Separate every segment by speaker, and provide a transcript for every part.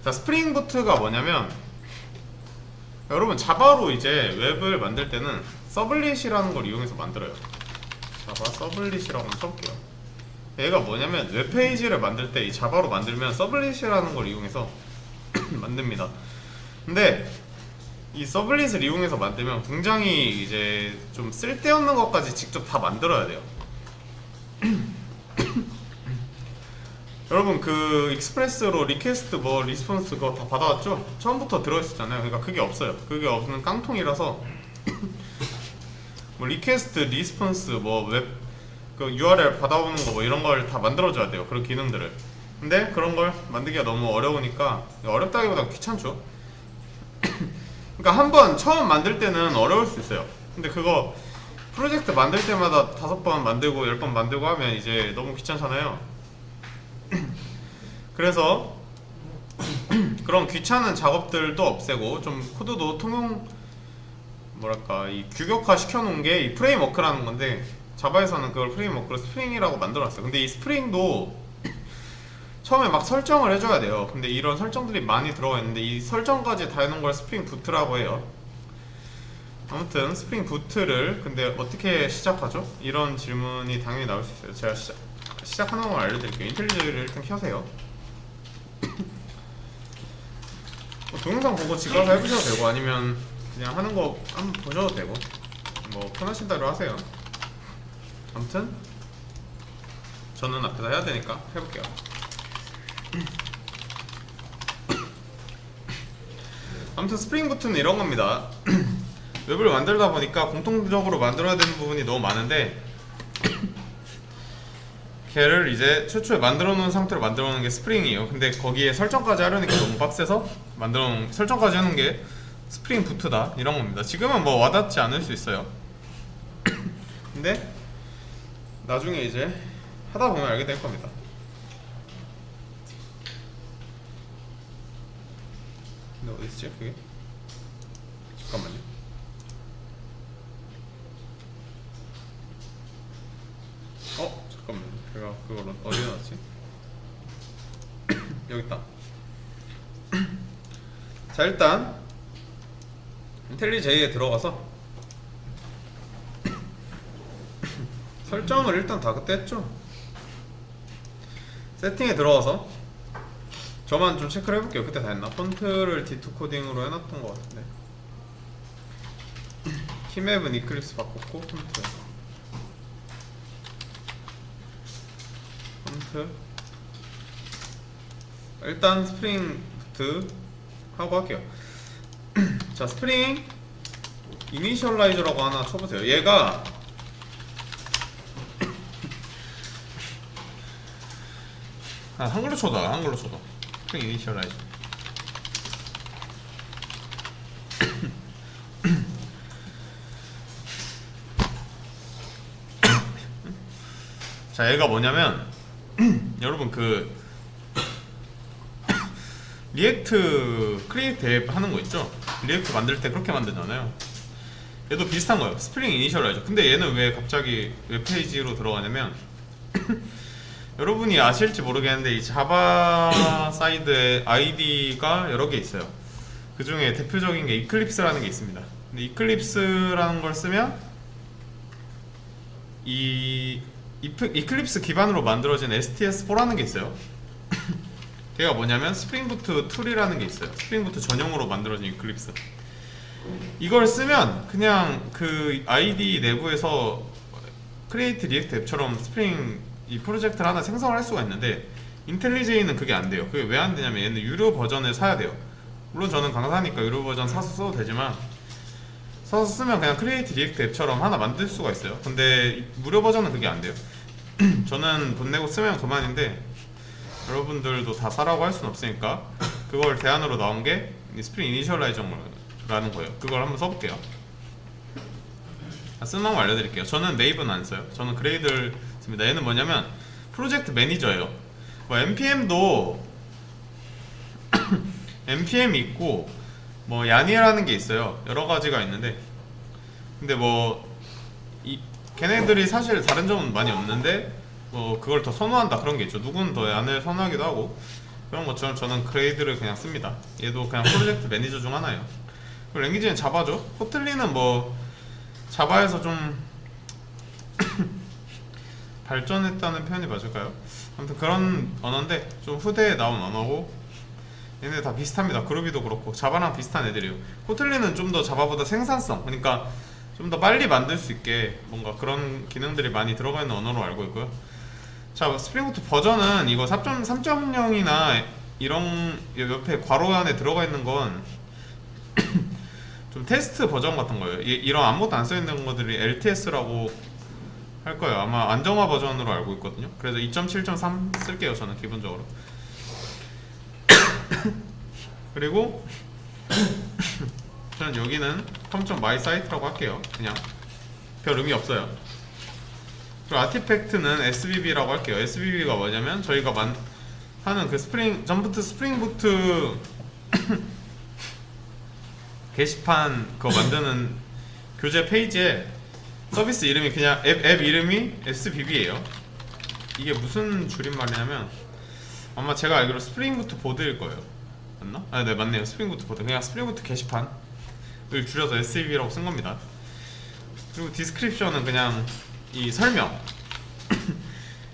Speaker 1: 그러니까 스프링 부트가 뭐냐면, 여러분 자바로 이제 웹을 만들 때는 서블릿이라는 걸 이용해서 만들어요. 자바 서블릿이라고 한번 써볼게요. 얘가 뭐냐면 웹페이지를 만들 때 이 자바로 만들면 서블릿이라는 걸 이용해서 만듭니다. 근데 이 서블릿을 이용해서 만들면 굉장히 이제 좀 쓸데없는 것까지 직접 다 만들어야 돼요. 여러분 그 익스프레스로 리퀘스트 뭐 리스폰스 그거 다 받아왔죠? 처음부터 들어있었잖아요. 그러니까 그게 없어요. 그게 없는 깡통이라서 뭐 리퀘스트 리스폰스 뭐 웹 그 URL 받아오는 거 뭐 이런 걸 다 만들어줘야 돼요. 그런 기능들을. 근데 그런 걸 만들기가 너무 어려우니까, 어렵다기보다 귀찮죠. 그러니까 한번 처음 만들 때는 어려울 수 있어요. 근데 그거 프로젝트 만들 때마다 5번 만들고 10번 만들고 하면 이제 너무 귀찮잖아요. 그래서 그런 귀찮은 작업들도 없애고 좀 코드도 통용, 뭐랄까, 이 규격화 시켜놓은 게 이 프레임워크라는 건데, 자바에서는 그걸 프레임워크로 스프링이라고 만들어놨어요. 근데 이 스프링도 처음에 막 설정을 해줘야 돼요. 근데 이런 설정들이 많이 들어가 있는데 이 설정까지 다 해놓은 걸 스프링 부트라고 해요. 아무튼 스프링 부트를 근데 어떻게 시작하죠? 이런 질문이 당연히 나올 수 있어요. 제가 시작하는 걸 알려드릴게요. 인텔리제이를 일단 켜세요. 동영상 보고 집가서 해보셔도 되고, 아니면 그냥 하는 거 한번 보셔도 되고, 뭐 편하신 대로 하세요. 아무튼 저는 앞에서 해야 되니까 해볼게요. 아무튼 스프링 부트는 이런 겁니다. 웹을 만들다 보니까 공통적으로 만들어야 되는 부분이 너무 많은데, 걔를 이제 최초에 만들어 놓은 상태로 만들어 놓은 게 스프링이에요. 근데 거기에 설정까지 하려니까 너무 빡세서 만들어 놓은, 설정까지 하는 게 스프링 부트다, 이런 겁니다. 지금은 뭐 와닿지 않을 수 있어요. 근데 나중에 이제 하다 보면 알게 될 겁니다. 근데 어디 있지 그게? 잠깐만요. 잠깐만요. 제가 그걸 어디에 놨지? 여기 있다. 자, 일단 인텔리제이에 들어가서 설정을 일단 다 그때 했죠. 세팅에 들어가서 저만 좀 체크를 해볼게요. 그때 다 했나? 폰트를 D2 코딩으로 해놨던 것 같은데, 키맵은 이클립스 바꿨고, 폰트 일단 스프링 부트 하고 할게요. 자, 스프링 이니셜라이저라고 하나 쳐보세요. 얘가 한글로 쳐다. 한글로 쳐다. 스프링 이니셜라이저. 자, 얘가 뭐냐면 여러분 그 리액트 크리에이트 앱 하는 거 있죠? 리액트 만들 때 그렇게 만들잖아요. 얘도 비슷한 거예요. 스프링 이니셜라이저. 근데 얘는 왜 갑자기 웹페이지로 들어가냐면 여러분이 아실지 모르겠는데 이 자바 사이드에 아이디가 여러 개 있어요. 그 중에 대표적인 게 이클립스라는 게 있습니다. 근데 이클립스라는 걸 쓰면 이 이클립스 기반으로 만들어진 STS4라는 게 있어요. 걔가 뭐냐면 스프링부트 툴이라는 게 있어요. 스프링부트 전용으로 만들어진 이클립스. 이걸 쓰면 그냥 그 아이디 내부에서 크리에이트 리액트 앱처럼 스프링 이 프로젝트를 하나 생성을 할 수가 있는데, 인텔리제이는 그게 안 돼요. 그게 왜 안 되냐면 얘는 유료 버전을 사야 돼요. 물론 저는 강사니까 유료 버전 사서 써도 되지만, 사서 쓰면 그냥 크리에이트 리액트 앱처럼 하나 만들 수가 있어요. 근데 무료 버전은 그게 안 돼요. 저는 돈 내고 쓰면 그만인데 여러분들도 다 사라고 할 수는 없으니까 그걸 대안으로 나온 게 스프링 이니셜라이저라는 거예요. 그걸 한번 써볼게요. 쓰는 방법 알려드릴게요. 저는 메이브는 안 써요. 저는 그레이드를 씁니다. 얘는 뭐냐면 프로젝트 매니저예요. 뭐 npm도 npm이 있고 뭐 야니라는 게 있어요. 여러 가지가 있는데, 근데 뭐 걔네들이 사실 다른 점은 많이 없는데 뭐 그걸 더 선호한다 그런 게 있죠. 누구는 더 얀을 선호하기도 하고. 그런 것처럼 저는 그레이드를 그냥 씁니다. 얘도 그냥 프로젝트 매니저 중 하나예요. 그리고 랭귀지는 자바죠. 코틀린은 뭐 자바에서 좀 발전했다는 표현이 맞을까요? 아무튼 그런 언어인데 좀 후대에 나온 언어고, 얘네 다 비슷합니다. 그루비도 그렇고 자바랑 비슷한 애들이에요. 코틀린은 좀 더 자바보다 생산성, 그러니까 좀 더 빨리 만들 수 있게 뭔가 그런 기능들이 많이 들어가 있는 언어로 알고 있고요. 자, 스프링부트 버전은 이거 3.0이나 이런 옆에 괄호 안에 들어가 있는 건 좀 테스트 버전 같은 거예요. 이런 아무것도 안 써있는 것들이 LTS라고 할 거예요. 아마 안정화 버전으로 알고 있거든요. 그래서 2.7.3 쓸게요, 저는 기본적으로. 그리고 저는 여기는 com.mySite라고 할게요. 그냥 별 의미 없어요. 그리고 아티팩트는 SBB라고 할게요. SBB가 뭐냐면 저희가 하는 그 스프링부트 게시판 그거 만드는 교재 페이지에 서비스 이름이 그냥 앱 이름이 SBB예요. 이게 무슨 줄임말이냐면 아마 제가 알기로 스프링부트 보드일 거예요. 맞나? 아, 네, 맞네요. 스프링부트 보드. 그냥 스프링부트 게시판을 줄여서 SBB라고 쓴 겁니다. 그리고 디스크립션은 그냥 이 설명.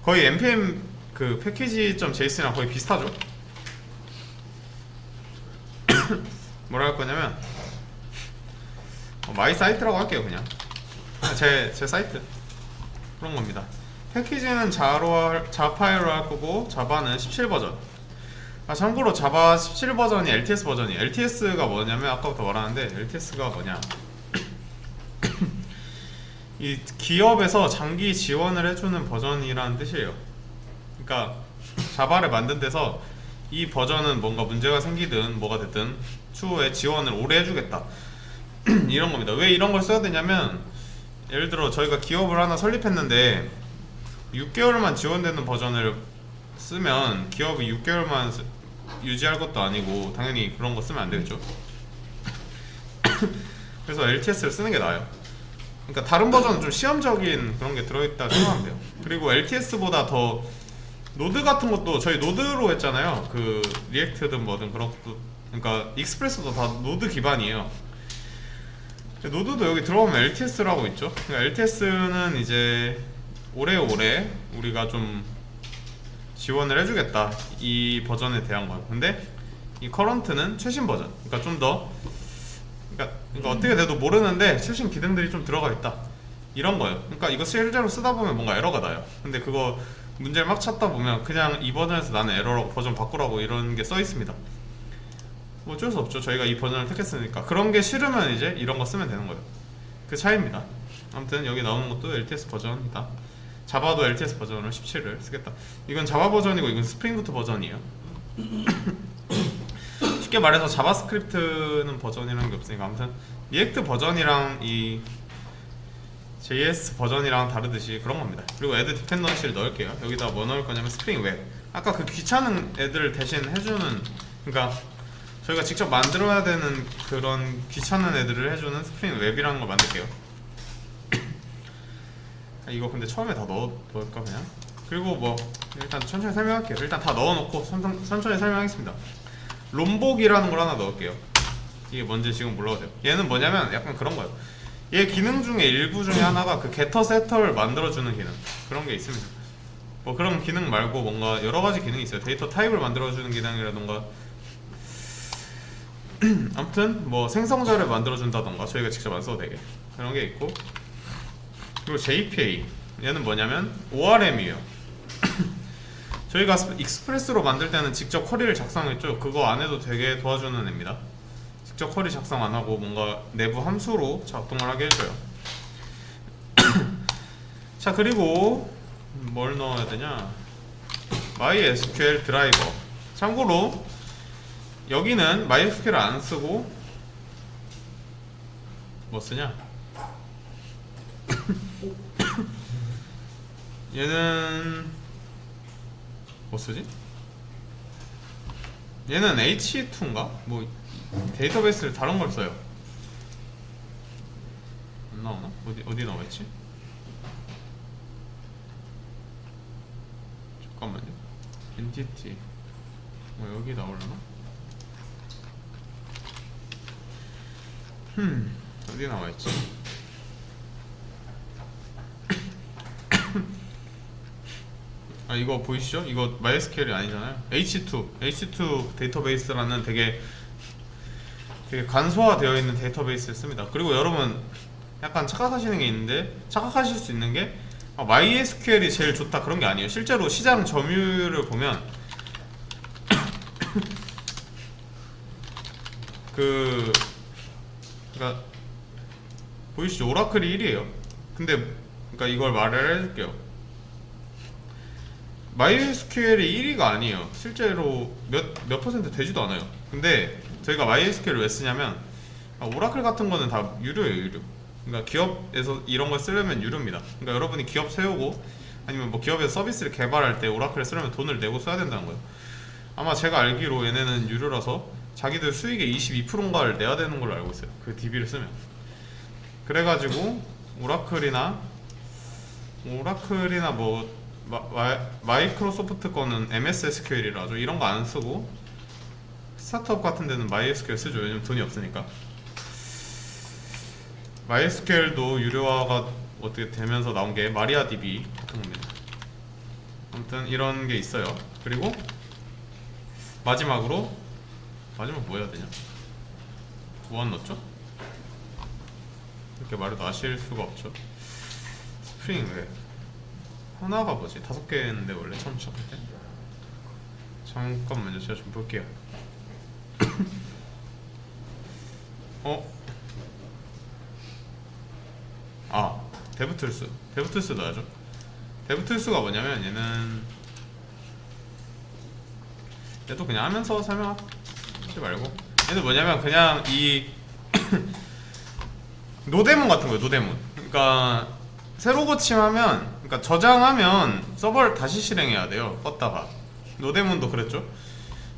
Speaker 1: 거의 npm 그 패키지.js랑 거의 비슷하죠. 뭐라 할 거냐면 마이 사이트라고 할게요. 그냥 제 사이트 그런 겁니다. 패키지는 자파이로 할 거고, 자바는 17 버전. 참고로 자바 17 버전이 LTS 버전이에요. LTS가 뭐냐면 아까부터 말하는데, LTS가 뭐냐 이 기업에서 장기 지원을 해주는 버전이라는 뜻이에요. 그러니까 자바를 만든 데서 이 버전은 뭔가 문제가 생기든 뭐가 됐든 추후에 지원을 오래 해주겠다 이런 겁니다. 왜 이런 걸 써야 되냐면, 예를 들어 저희가 기업을 하나 설립했는데 6개월만 지원되는 버전을 쓰면 기업이 6개월만 유지할 것도 아니고 당연히 그런 거 쓰면 안 되겠죠. 그래서 LTS를 쓰는 게 나아요. 그러니까 다른 버전은 좀 시험적인 그런 게 들어있다 생각하면 돼요. 그리고 LTS보다 더 노드 같은 것도 저희 노드로 했잖아요. 그 리액트든 뭐든 그런 것도. 그러니까 익스프레스도 다 노드 기반이에요. 노드도 여기 들어오면 LTS라고 있죠. 그러니까 LTS는 이제 오래오래 우리가 좀 지원을 해주겠다, 이 버전에 대한 거예요. 근데 이 커런트는 최신 버전. 그러니까 좀 더 그러니까 어떻게 돼도 모르는데 최신 기능들이 좀 들어가 있다, 이런 거예요. 그러니까 이거 실제로 쓰다 보면 뭔가 에러가 나요. 근데 그거 문제를 막 찾다 보면 그냥 이 버전에서 나는 에러라고 버전 바꾸라고 이런 게 써 있습니다. 뭐 어쩔 수 없죠. 저희가 이 버전을 택했으니까. 그런 게 싫으면 이제 이런 거 쓰면 되는 거예요. 그 차이입니다. 아무튼 여기 나오는 것도 LTS 버전이다. 자바도 LTS 버전을 17을 쓰겠다. 이건 자바 버전이고 이건 스프링부트 버전이에요. 쉽게 말해서 자바스크립트는 버전이라는 게 없으니까. 아무튼 리액트 버전이랑 이 JS 버전이랑 다르듯이 그런 겁니다. 그리고 애드 디펜던시를 넣을게요. 여기다 뭐 넣을 거냐면 스프링 웹. 아까 그 귀찮은 애들을 대신 해주는, 그러니까 저희가 직접 만들어야 되는 그런 귀찮은 애들을 해주는 스프링 웹이라는 걸 만들게요. 이거 근데 처음에 다 넣을까 그냥? 그리고 뭐 일단 천천히 설명할게요. 일단 다 넣어놓고 천천히 설명하겠습니다. 롬복이라는 걸 하나 넣을게요. 이게 뭔지 지금 몰라도 돼요. 얘는 뭐냐면 약간 그런 거예요. 얘 기능 중에 일부 중에 하나가 그 게터 세터를 만들어주는 기능, 그런 게 있습니다. 뭐 그런 기능 말고 뭔가 여러 가지 기능이 있어요. 데이터 타입을 만들어주는 기능이라던가 아무튼 뭐 생성자를 만들어준다던가 저희가 직접 안 써도 되게 그런 게 있고. 그리고 JPA, 얘는 뭐냐면 ORM이에요. 저희가 익스프레스로 만들 때는 직접 쿼리를 작성했죠. 그거 안 해도 되게 도와주는 애입니다. 직접 쿼리 작성 안 하고 뭔가 내부 함수로 작동을 하게 해줘요. 자, 그리고 뭘 넣어야 되냐, MySQL 드라이버. 참고로 여기는 MySQL을 안 쓰고 뭐 쓰냐, 얘는 뭐 쓰지? 얘는 H2인가? 뭐 데이터베이스를 다른 걸 써요. 안 나오나? 어디 나와있지? 잠깐만요. 엔티티 여기 나오려나? 어디 나와있지? 아, 이거 보이시죠? 이거 MySQL이 아니잖아요. H2 데이터베이스라는 되게 간소화되어 있는 데이터베이스를 씁니다. 그리고 여러분 약간 착각하시는 게 있는데, 착각하실 수 있는 게 MySQL이 제일 좋다 그런 게 아니에요. 실제로 시장 점유율을 보면 그러니까 보이시죠? 오라클이 1위에요. 근데 그러니까 이걸 말을 해줄게요. MySQL이 1위가 아니에요. 실제로 몇 퍼센트 되지도 않아요. 근데 저희가 MySQL을 왜 쓰냐면 오라클 같은 거는 다 유료예요, 유료. 그러니까 기업에서 이런 걸 쓰려면 유료입니다. 그러니까 여러분이 기업 세우고 아니면 뭐 기업에서 서비스를 개발할 때 오라클을 쓰려면 돈을 내고 써야 된다는 거예요. 아마 제가 알기로 얘네는 유료라서 자기들 수익의 22%인가를 내야 되는 걸로 알고 있어요. 그 DB를 쓰면. 그래가지고 오라클이나 뭐 마이크로소프트 거는 MS SQL이라죠. 이런 거 안 쓰고 스타트업 같은 데는 MySQL 쓰죠. 왜냐면 돈이 없으니까. MySQL도 유료화가 어떻게 되면서 나온 게 마리아DB 같은 겁니다. 아무튼 이런 게 있어요. 그리고 마지막 뭐 해야 되냐? 무한 넣었죠? 이렇게 말해도 아실 수가 없죠. 스프링 왜? 하나가 뭐지? 5개였는데 원래 처음 시작할 때? 잠깐만요. 제가 좀 볼게요. 데브툴스 넣어야죠. 데브툴스가 뭐냐면 얘도 그냥 하면서 설명하지 말고, 얘도 뭐냐면 그냥 이 노데몬 같은 거예요. 노데몬. 그러니까 새로 고침하면, 그러니까 저장하면 서버를 다시 실행해야 돼요. 껐다가. 노데몬도 그랬죠.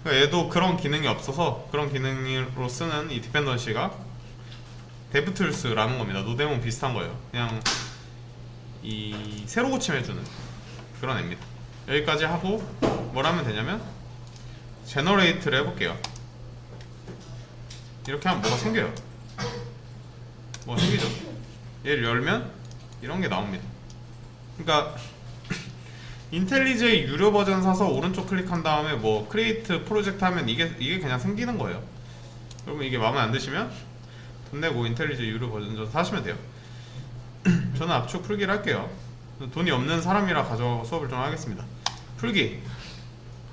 Speaker 1: 그러니까 얘도 그런 기능이 없어서 그런 기능으로 쓰는 이 디펜던시가 데브툴스라는 겁니다. 노데몬 비슷한 거예요. 그냥 이 새로 고침해주는 그런 앱입니다. 여기까지 하고 뭘 하면 되냐면 제너레이트를 해볼게요. 이렇게 하면 뭐가 생겨요. 뭐가 생기죠. 얘를 열면 이런 게 나옵니다. 그러니까 인텔리제이 유료 버전 사서 오른쪽 클릭한 다음에 뭐 크리에이트 프로젝트 하면 이게 그냥 생기는 거예요. 여러분 이게 마음에 안 드시면 돈 내고 인텔리제이 유료 버전 좀 사시면 돼요. 저는 압축 풀기를 할게요. 돈이 없는 사람이라 가져 수업을 좀 하겠습니다. 풀기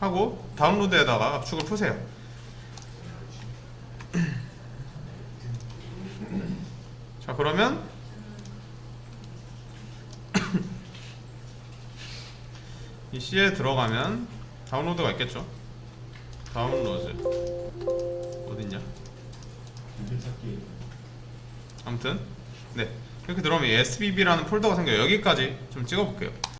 Speaker 1: 하고 다운로드에다가 압축을 푸세요. 자, 그러면 이 C에 들어가면 다운로드가 있겠죠. 다운로드 어딨냐? 아무튼 네, 이렇게 들어오면 SBB라는 폴더가 생겨요. 여기까지 좀 찍어볼게요.